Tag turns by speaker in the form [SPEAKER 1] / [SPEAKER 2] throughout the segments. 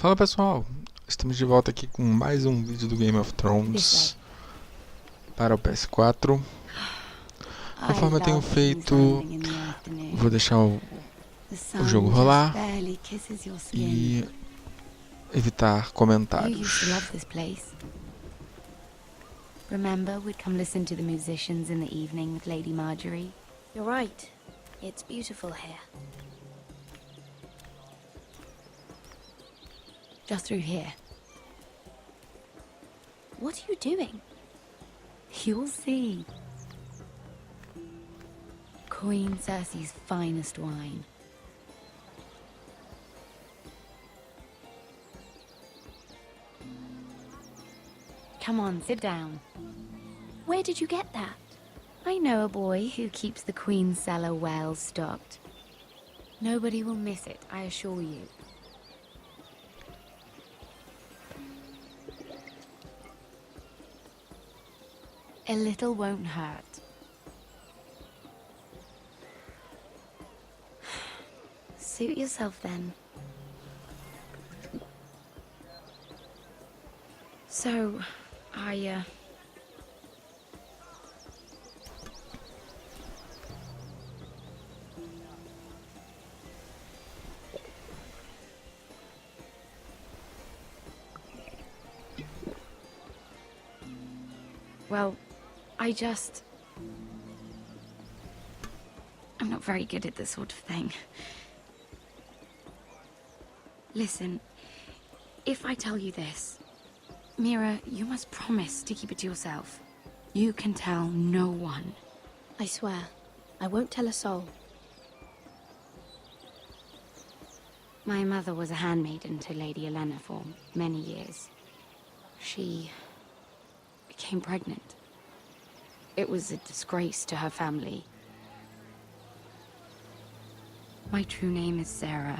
[SPEAKER 1] Fala pessoal, estamos de volta aqui com mais um vídeo do Game of Thrones para o PS4. Conforme eu tenho feito, vou deixar o jogo rolar e evitar comentários.
[SPEAKER 2] Remember, we'd come listen to the musicians in the evening with Lady Marjorie?
[SPEAKER 3] You're right. It's beautiful here.
[SPEAKER 2] Just through here.
[SPEAKER 3] What are you doing?
[SPEAKER 2] You'll see. Queen Cersei's finest wine. Come on, sit down.
[SPEAKER 3] Where did you get that?
[SPEAKER 2] I know a boy who keeps the Queen's cellar well stocked. Nobody will miss it, I assure you. A little won't hurt.
[SPEAKER 3] Suit yourself then.
[SPEAKER 2] So, Well, I'm not very good at this sort of thing. Listen, if I tell you this, Mira, you must promise to keep it to yourself. You can tell no one.
[SPEAKER 3] I swear, I won't tell a soul.
[SPEAKER 2] My mother was a handmaiden to Lady Olenna for many years. She became pregnant. It was a disgrace to her family. My true name is Sarah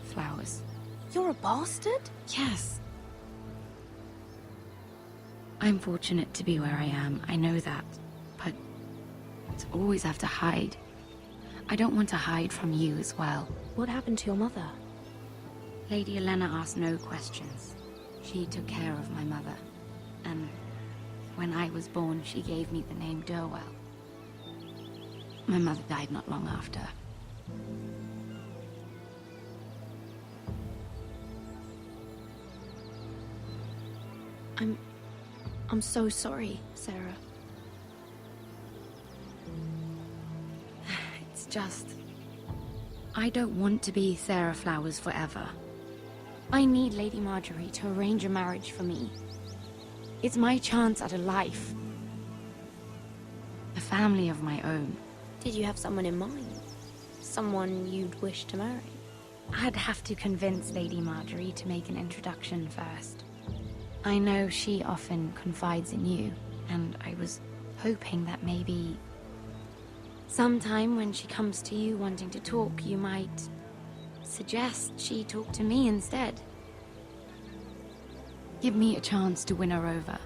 [SPEAKER 2] Flowers.
[SPEAKER 3] You're a bastard?
[SPEAKER 2] Yes. I'm fortunate to be where I am, I know that. But to always have to hide. I don't want to hide from you as well.
[SPEAKER 3] What happened to your mother?
[SPEAKER 2] Lady Olenna asked no questions. She took care of my mother. And when I was born, she gave me the name Durwell. My mother died not long after.
[SPEAKER 3] I'm so sorry, Sarah.
[SPEAKER 2] It's just... I don't want to be Sarah Flowers forever. I need Lady Marjorie to arrange a marriage for me. It's my chance at a life. A family of my own.
[SPEAKER 3] Did you have someone in mind? Someone you'd wish to marry?
[SPEAKER 2] I'd have to convince Lady Marjorie to make an introduction first. I know she often confides in you, and I was hoping that maybe sometime when she comes to you wanting to talk, you might suggest she talk to me instead. Give me a chance to win her over.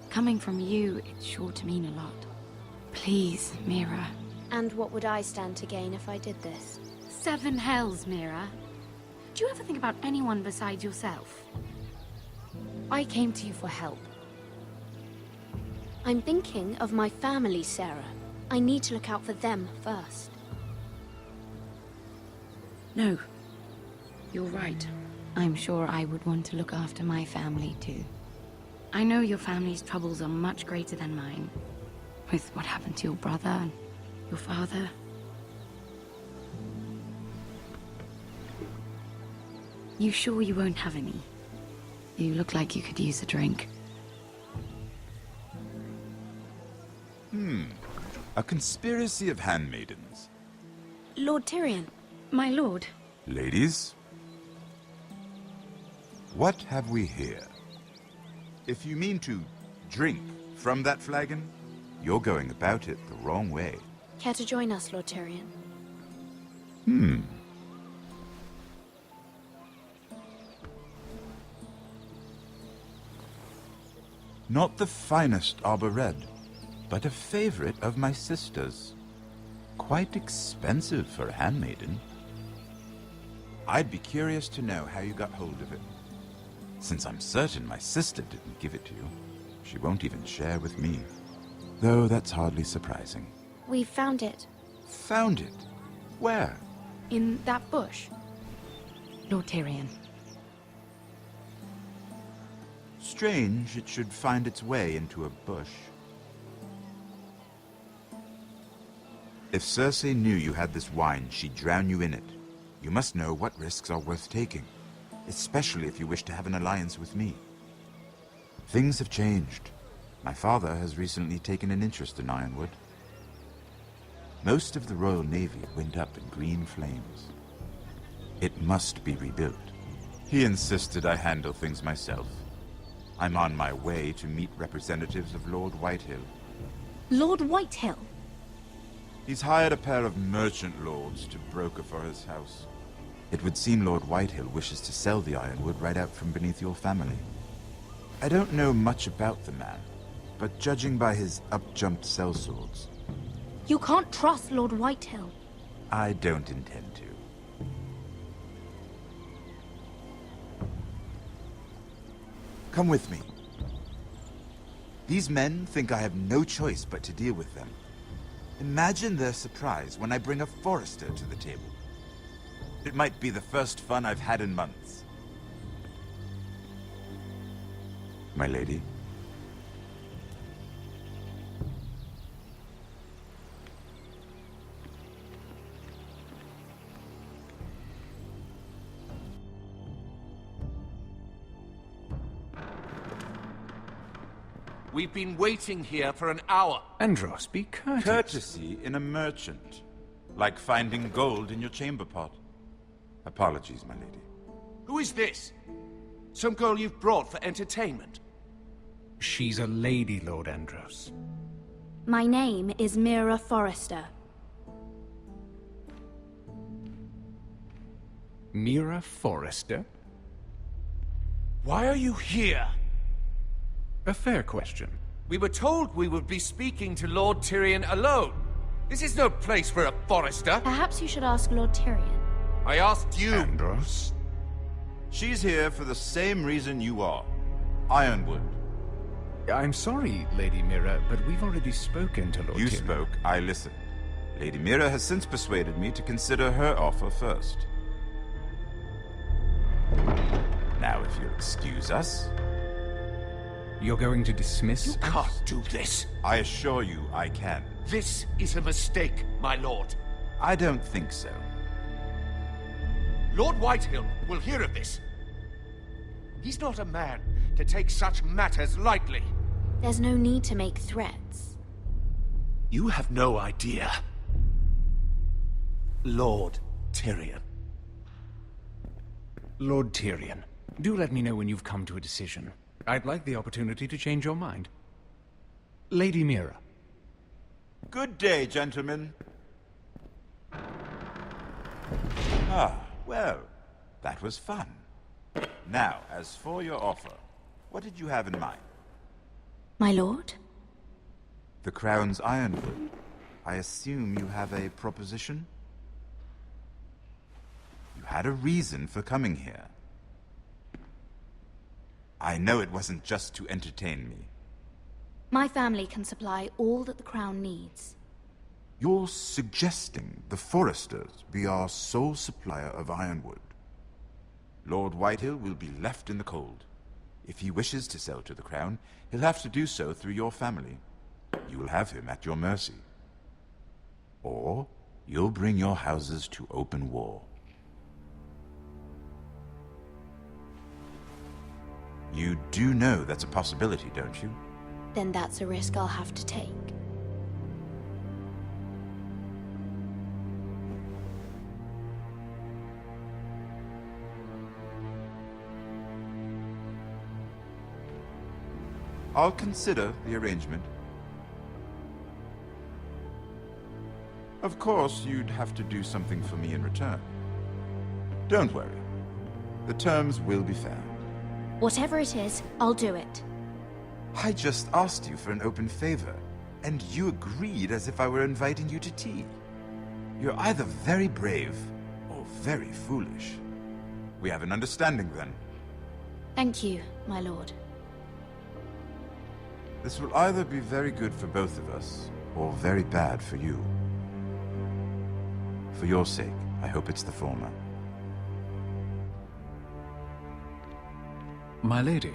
[SPEAKER 2] Coming from you, it's sure to mean a lot. Please, Mira.
[SPEAKER 3] And what would I stand to gain if I did this?
[SPEAKER 2] 7 hells, Mira. Do you ever think about anyone besides yourself? I came to you for help.
[SPEAKER 3] I'm thinking of my family, Sarah. I need to look out for them first.
[SPEAKER 2] No. You're right. I'm sure I would want to look after my family, too. I know your family's troubles are much greater than mine. With what happened to your brother and your father. You sure you won't have any? You look like you could use a drink.
[SPEAKER 4] A conspiracy of handmaidens.
[SPEAKER 3] Lord Tyrion.
[SPEAKER 2] My lord.
[SPEAKER 4] Ladies, what have we here? If you mean to drink from that flagon, you're going about it the wrong way.
[SPEAKER 3] Care to join us, Lord Tyrion?
[SPEAKER 4] Not the finest arbor red, but a favorite of my sister's. Quite expensive for a handmaiden. I'd be curious to know how you got hold of it. Since I'm certain my sister didn't give it to you, she won't even share with me. Though that's hardly surprising.
[SPEAKER 3] We found it.
[SPEAKER 4] Found it? Where?
[SPEAKER 2] In that bush. Lord Tyrion.
[SPEAKER 4] Strange it should find its way into a bush. If Cersei knew you had this wine, she'd drown you in it. You must know what risks are worth taking, especially if you wish to have an alliance with me. Things have changed. My father has recently taken an interest in Ironwood. Most of the Royal Navy went up in green flames. It must be rebuilt. He insisted I handle things myself. I'm on my way to meet representatives of Lord Whitehill.
[SPEAKER 3] Lord Whitehill?
[SPEAKER 4] He's hired a pair of merchant lords to broker for his house. It would seem Lord Whitehill wishes to sell the Ironwood right out from beneath your family. I don't know much about the man, but judging by his up-jumped sellswords,
[SPEAKER 3] You can't trust Lord Whitehill.
[SPEAKER 4] I don't intend to. Come with me. These men think I have no choice but to deal with them. Imagine their surprise when I bring a Forrester to the table. It might be the first fun I've had in months. My lady.
[SPEAKER 5] We've been waiting here for an hour.
[SPEAKER 6] Andros, be courteous.
[SPEAKER 4] Courtesy in a merchant. Like finding gold in your chamber pot. Apologies, my lady.
[SPEAKER 5] Who is this? Some girl you've brought for entertainment?
[SPEAKER 6] She's a lady, Lord Andros.
[SPEAKER 3] My name is Mira Forrester.
[SPEAKER 6] Mira Forrester?
[SPEAKER 5] Why are you here?
[SPEAKER 6] A fair question.
[SPEAKER 5] We were told we would be speaking to Lord Tyrion alone. This is no place for a Forrester.
[SPEAKER 3] Perhaps you should ask Lord Tyrion.
[SPEAKER 5] I asked you.
[SPEAKER 6] Andros?
[SPEAKER 4] She's here for the same reason you are. Ironwood.
[SPEAKER 6] I'm sorry, Lady Mira, but we've already spoken to Lord
[SPEAKER 4] You
[SPEAKER 6] Tyrion.
[SPEAKER 4] spoke, I listened. Lady Mira has since persuaded me to consider her offer first. Now, if you'll excuse us...
[SPEAKER 6] You're going to dismiss
[SPEAKER 5] You
[SPEAKER 6] us?
[SPEAKER 5] can't do this.
[SPEAKER 4] I assure you I can.
[SPEAKER 5] This is a mistake, my lord.
[SPEAKER 4] I don't think so.
[SPEAKER 5] Lord Whitehill will hear of this. He's not a man to take such matters lightly.
[SPEAKER 3] There's no need to make threats.
[SPEAKER 5] You have no idea. Lord Tyrion.
[SPEAKER 6] Lord Tyrion, do let me know when you've come to a decision. I'd like the opportunity to change your mind. Lady Mira.
[SPEAKER 4] Good day, gentlemen. Ah, well, that was fun. Now, as for your offer, what did you have in mind?
[SPEAKER 3] My lord?
[SPEAKER 4] The Crown's Ironwood. I assume you have a proposition? You had a reason for coming here. I know it wasn't just to entertain me.
[SPEAKER 3] My family can supply all that the Crown needs.
[SPEAKER 4] You're suggesting the Forresters be our sole supplier of Ironwood. Lord Whitehill will be left in the cold. If he wishes to sell to the Crown, he'll have to do so through your family. You will have him at your mercy. Or you'll bring your houses to open war. You do know that's a possibility, don't you?
[SPEAKER 3] Then that's a risk I'll have to take.
[SPEAKER 4] I'll consider the arrangement. Of course, you'd have to do something for me in return. Don't worry. The terms will be fair.
[SPEAKER 3] Whatever it is, I'll do it.
[SPEAKER 4] I just asked you for an open favor, and you agreed as if I were inviting you to tea. You're either very brave or very foolish. We have an understanding then.
[SPEAKER 3] Thank you, my lord.
[SPEAKER 4] This will either be very good for both of us, or very bad for you. For your sake, I hope it's the former.
[SPEAKER 6] My lady.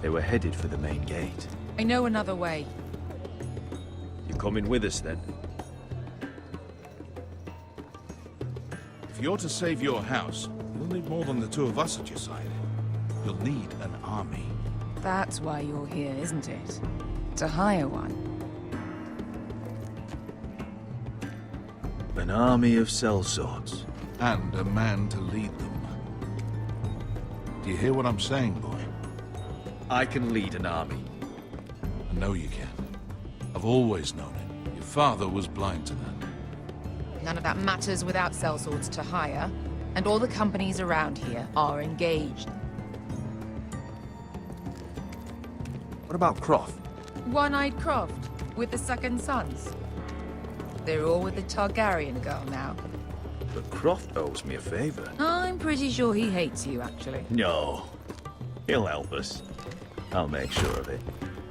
[SPEAKER 7] They were headed for the main gate.
[SPEAKER 8] I know another way.
[SPEAKER 7] You coming with us then?
[SPEAKER 9] If you're to save your house, you'll need more than the two of us at your side. You'll need an army.
[SPEAKER 8] That's why you're here, isn't it? To hire one.
[SPEAKER 7] An army of sellswords.
[SPEAKER 9] And a man to lead them. Do you hear what I'm saying, boy?
[SPEAKER 7] I can lead an army.
[SPEAKER 9] I know you can. I've always known it. Your father was blind to that.
[SPEAKER 8] None of that matters without sellswords to hire, and all the companies around here are engaged.
[SPEAKER 7] What about Croft?
[SPEAKER 8] One-eyed Croft, with the second sons. They're all with the Targaryen girl now.
[SPEAKER 7] But Croft owes me a favor.
[SPEAKER 8] I'm pretty sure he hates you, actually.
[SPEAKER 7] No. He'll help us. I'll make sure of it.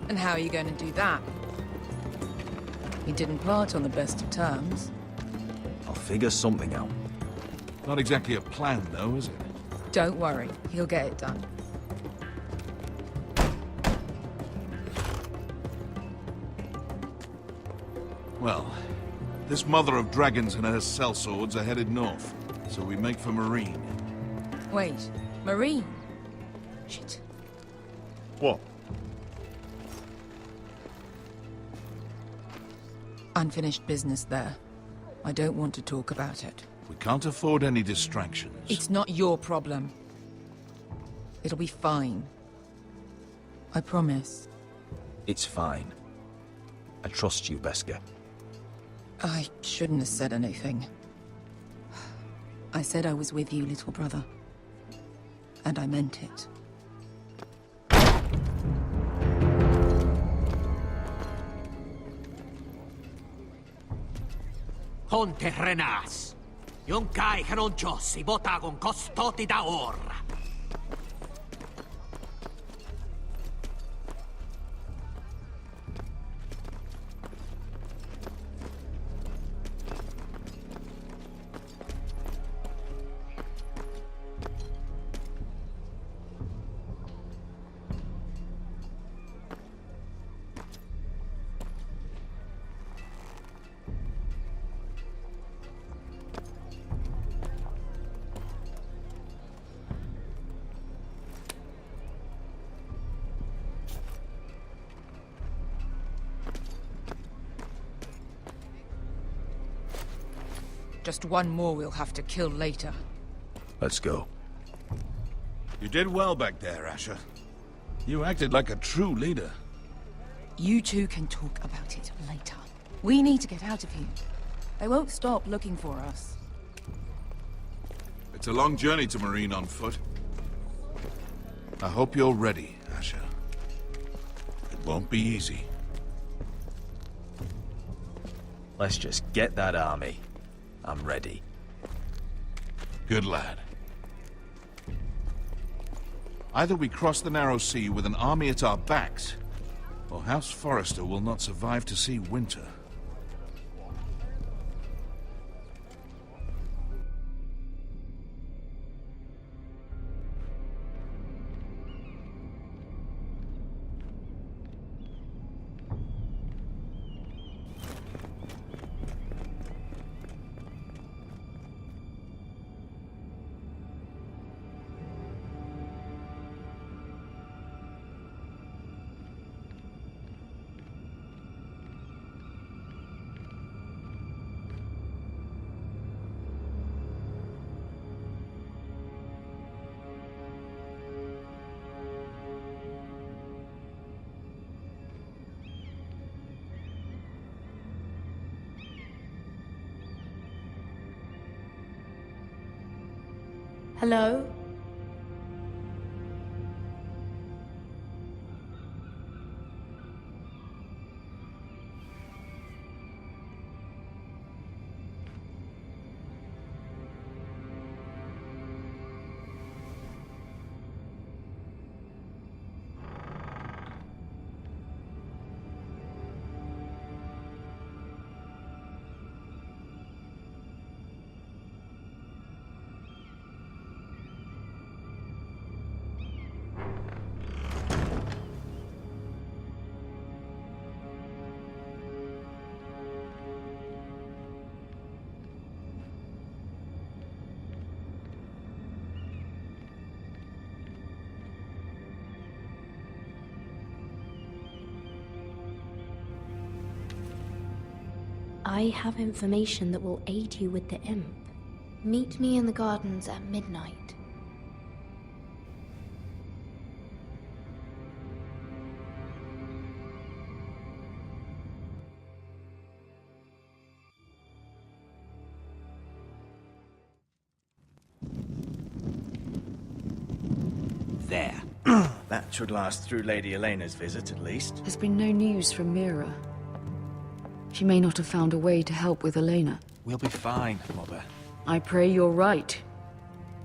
[SPEAKER 8] And how are you going to do that? He didn't part on the best of terms.
[SPEAKER 7] I'll figure something out.
[SPEAKER 9] Not exactly a plan, though, is it?
[SPEAKER 8] Don't worry, he'll get it done.
[SPEAKER 9] Well, this mother of dragons and her sellswords are headed north, so we make for Marine.
[SPEAKER 8] Wait, Marine? Shit.
[SPEAKER 7] What?
[SPEAKER 8] Unfinished business there. I don't want to talk about it.
[SPEAKER 9] We can't afford any distractions.
[SPEAKER 8] It's not your problem. It'll be fine. I promise.
[SPEAKER 7] It's fine. I trust you, Beskar.
[SPEAKER 8] I shouldn't have said anything. I said I was with you, little brother. And I meant it.
[SPEAKER 10] Conte Renas. Yung kai kanon Diyos, ibota kong kostoti da ora.
[SPEAKER 8] Just one more we'll have to kill later.
[SPEAKER 7] Let's go.
[SPEAKER 9] You did well back there, Asher. You acted like a true leader.
[SPEAKER 8] You two can talk about it later. We need to get out of here. They won't stop looking for us.
[SPEAKER 9] It's a long journey to Marine on foot. I hope you're ready, Asher. It won't be easy.
[SPEAKER 7] Let's just get that army. I'm ready.
[SPEAKER 9] Good lad. Either we cross the narrow sea with an army at our backs, or House Forrester will not survive to see winter.
[SPEAKER 2] Hello?
[SPEAKER 3] I have information that will aid you with the imp.
[SPEAKER 2] Meet me in the gardens at midnight.
[SPEAKER 10] There.
[SPEAKER 11] That should last through Lady Elena's visit, at least.
[SPEAKER 12] There's been no news from Mira. She may not have found a way to help with Elena.
[SPEAKER 11] We'll be fine, Mother.
[SPEAKER 12] I pray you're right.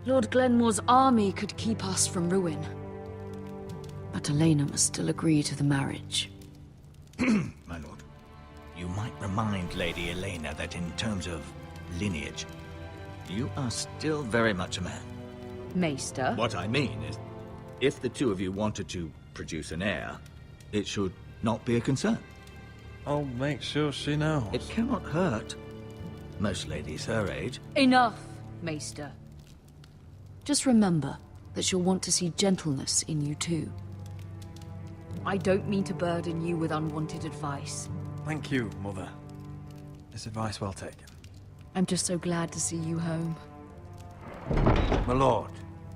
[SPEAKER 12] Lord Glenmore's army could keep us from ruin. But Elena must still agree to the marriage.
[SPEAKER 10] My lord, you might remind Lady Elena that in terms of lineage, you are still very much a man.
[SPEAKER 12] Maester?
[SPEAKER 10] What I mean is, if the two of you wanted to produce an heir, it should not be a concern.
[SPEAKER 11] I'll make sure she knows.
[SPEAKER 10] It cannot hurt. Most ladies her age.
[SPEAKER 12] Enough, Maester. Just remember that she'll want to see gentleness in you too. I don't mean to burden you with unwanted advice.
[SPEAKER 11] Thank you, Mother. This advice well taken.
[SPEAKER 12] I'm just so glad to see you home.
[SPEAKER 11] My lord,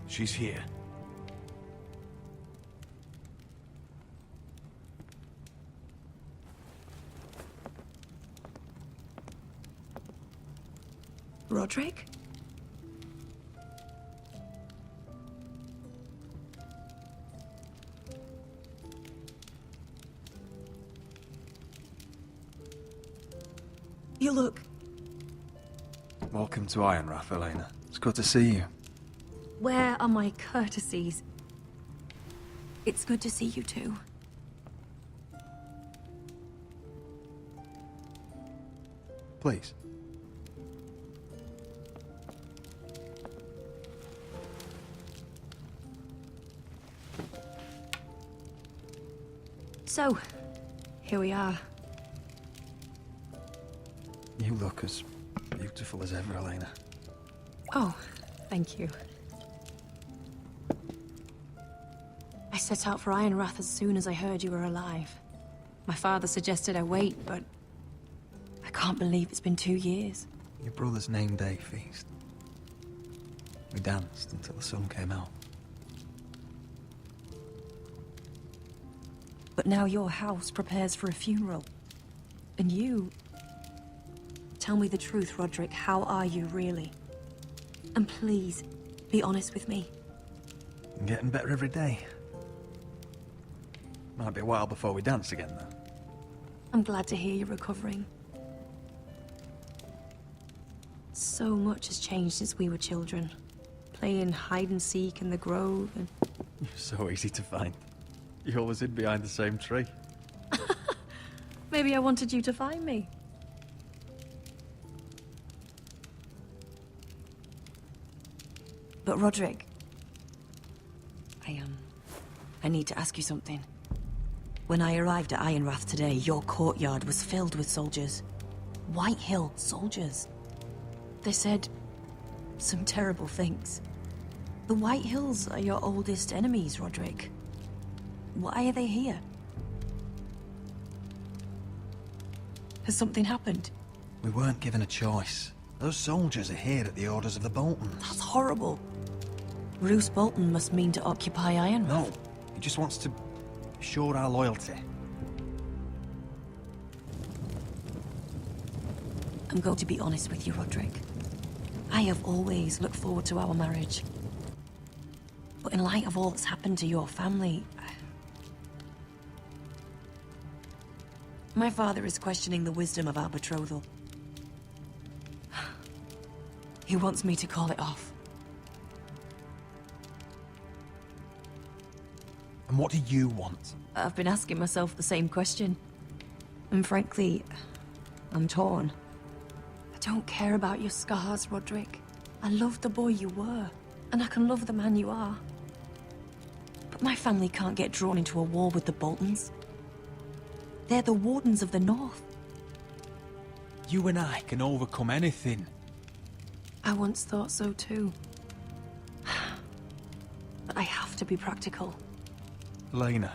[SPEAKER 11] she's here.
[SPEAKER 8] Roderick? You look...
[SPEAKER 11] Welcome to Ironrath, Elena. It's good to see you.
[SPEAKER 8] Where are my courtesies? It's good to see you too.
[SPEAKER 11] Please.
[SPEAKER 8] So, here we are.
[SPEAKER 11] You look as beautiful as ever, Elena.
[SPEAKER 8] Oh, thank you. I set out for Ironrath as soon as I heard you were alive. My father suggested I wait, but I can't believe it's been 2 years.
[SPEAKER 11] Your brother's name day feast. We danced until the sun came out.
[SPEAKER 8] But now your house prepares for a funeral. And you... Tell me the truth, Roderick. How are you, really? And please, be honest with me.
[SPEAKER 11] I'm getting better every day. Might be a while before we dance again, though.
[SPEAKER 8] I'm glad to hear you're recovering. So much has changed since we were children. Playing hide and seek in the grove and...
[SPEAKER 11] You're so easy to find. You always hid behind the same tree.
[SPEAKER 8] Maybe I wanted you to find me. But Roderick... I need to ask you something. When I arrived at Ironrath today, your courtyard was filled with soldiers. White Hill soldiers. They said some terrible things. The White Hills are your oldest enemies, Roderick. Why are they here? Has something happened?
[SPEAKER 11] We weren't given a choice. Those soldiers are here at the orders of the Boltons.
[SPEAKER 8] That's horrible. Roose Bolton must mean to occupy Ironrath.
[SPEAKER 11] No, he just wants to assure our loyalty.
[SPEAKER 8] I'm going to be honest with you, Roderick. I have always looked forward to our marriage. But in light of all that's happened to your family... My father is questioning the wisdom of our betrothal. He wants me to call it off.
[SPEAKER 11] And what do you want?
[SPEAKER 8] I've been asking myself the same question. And frankly, I'm torn. I don't care about your scars, Roderick. I love the boy you were, and I can love the man you are. But my family can't get drawn into a war with the Boltons. They're the Wardens of the North.
[SPEAKER 11] You and I can overcome anything.
[SPEAKER 8] I once thought so too. But I have to be practical.
[SPEAKER 11] Lena.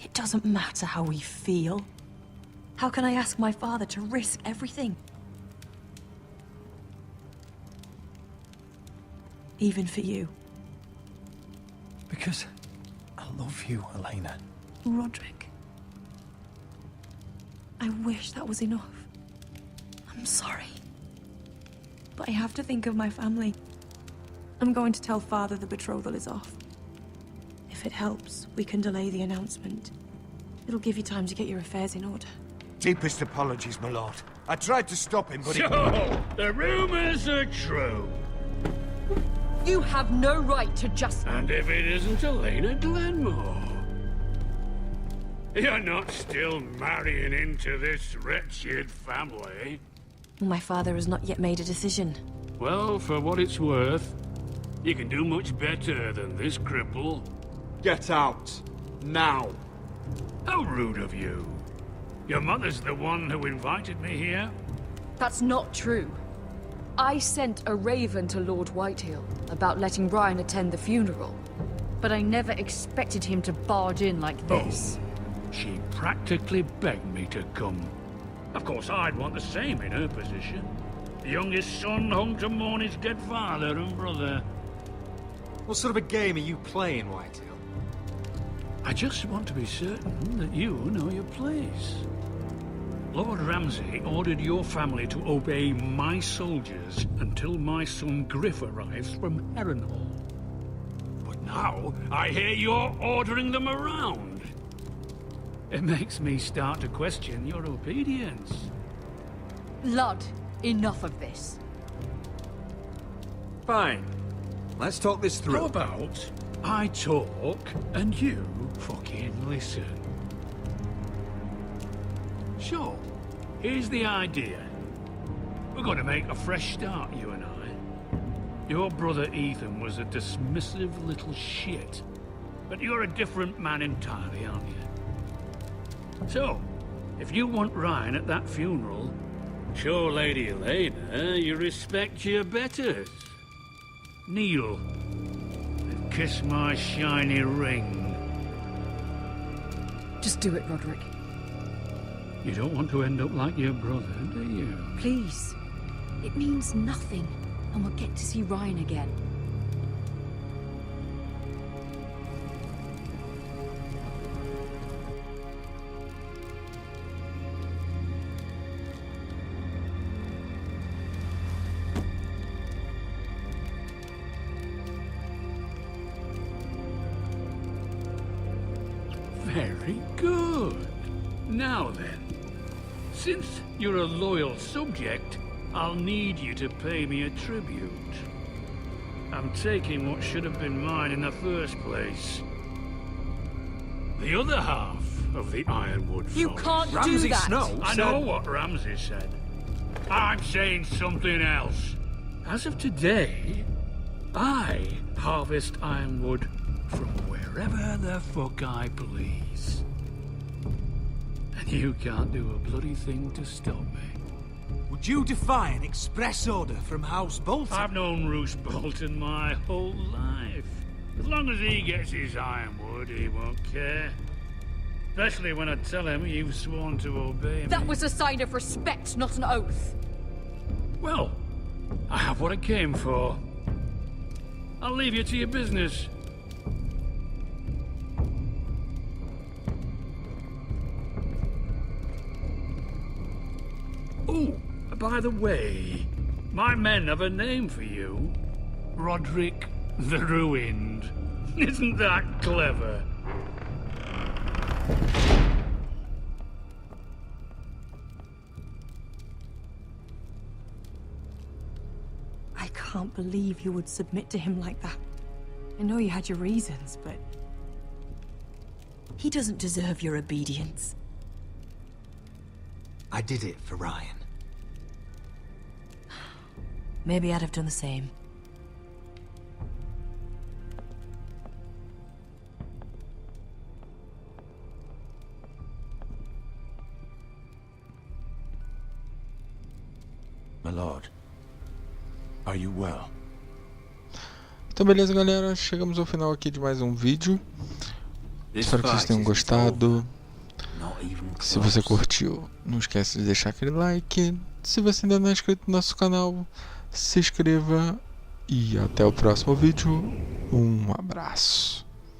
[SPEAKER 8] It doesn't matter how we feel. How can I ask my father to risk everything? Even for you.
[SPEAKER 11] Because I love you, Elena.
[SPEAKER 8] Roderick. I wish that was enough. I'm sorry. But I have to think of my family. I'm going to tell Father the betrothal is off. If it helps, we can delay the announcement. It'll give you time to get your affairs in order.
[SPEAKER 5] Deepest apologies, my lord. I tried to stop him, but
[SPEAKER 13] So, the rumors are true.
[SPEAKER 12] You have no right to just...
[SPEAKER 13] And if it isn't Elena Glenmore? You're not still marrying into this wretched family?
[SPEAKER 8] My father has not yet made a decision.
[SPEAKER 13] Well, for what it's worth, you can do much better than this cripple.
[SPEAKER 14] Get out. Now.
[SPEAKER 13] How rude of you. Your mother's the one who invited me here?
[SPEAKER 12] That's not true. I sent a raven to Lord Whitehill about letting Ryan attend the funeral. But I never expected him to barge in like this.
[SPEAKER 13] She practically begged me to come. Of course, I'd want the same in her position. The youngest son home to mourn his dead father and brother.
[SPEAKER 14] What sort of a game are you playing, Whitehill?
[SPEAKER 13] I just want to be certain that you know your place. Lord Ramsay ordered your family to obey my soldiers until my son Griff arrives from Harrenhal. But now, I hear you're ordering them around. It makes me start to question your obedience.
[SPEAKER 12] Lud, enough of this.
[SPEAKER 14] Fine. Let's talk this through.
[SPEAKER 13] How about I talk and you fucking listen? Sure. Here's the idea. We're going to make a fresh start, you and I. Your brother Ethan was a dismissive little shit. But you're a different man entirely, aren't you? So, if you want Ryan at that funeral, show Lady Elena you respect your betters. Kneel and kiss my shiny ring.
[SPEAKER 12] Just do it, Roderick.
[SPEAKER 13] You don't want to end up like your brother, do you?
[SPEAKER 12] Please. It means nothing, and we'll get to see Ryan again.
[SPEAKER 13] Very good. Now then, since you're a loyal subject, I'll need you to pay me a tribute. I'm taking what should have been mine in the first place. The other half of the Ironwood Forest.
[SPEAKER 12] You can't do that!
[SPEAKER 13] I know what Ramsay said. I'm saying something else. As of today, I harvest Ironwood from wherever the fuck I please. And you can't do a bloody thing to stop me.
[SPEAKER 14] Would you defy an express order from House Bolton?
[SPEAKER 13] I've known Roose Bolton my whole life. As long as he gets his Ironwood, he won't care. Especially when I tell him you've sworn to obey me.
[SPEAKER 12] That was a sign of respect, not an oath.
[SPEAKER 13] Well, I have what I came for. I'll leave you to your business. Oh, by the way, my men have a name for you. Roderick The ruined. Isn't that clever?
[SPEAKER 8] I can't believe you would submit to him like that. I know you had your reasons, but... He doesn't deserve your obedience.
[SPEAKER 10] I did it for Ryan.
[SPEAKER 8] Maybe I'd have done the same.
[SPEAKER 9] My lord, are you well?
[SPEAKER 1] Então beleza, galera, chegamos ao final aqui de mais um vídeo. Espero que vocês tenham gostado. Se você curtiu, não esquece de deixar aquele like. Se você ainda não é inscrito no nosso canal, se inscreva. E até o próximo vídeo. Um abraço.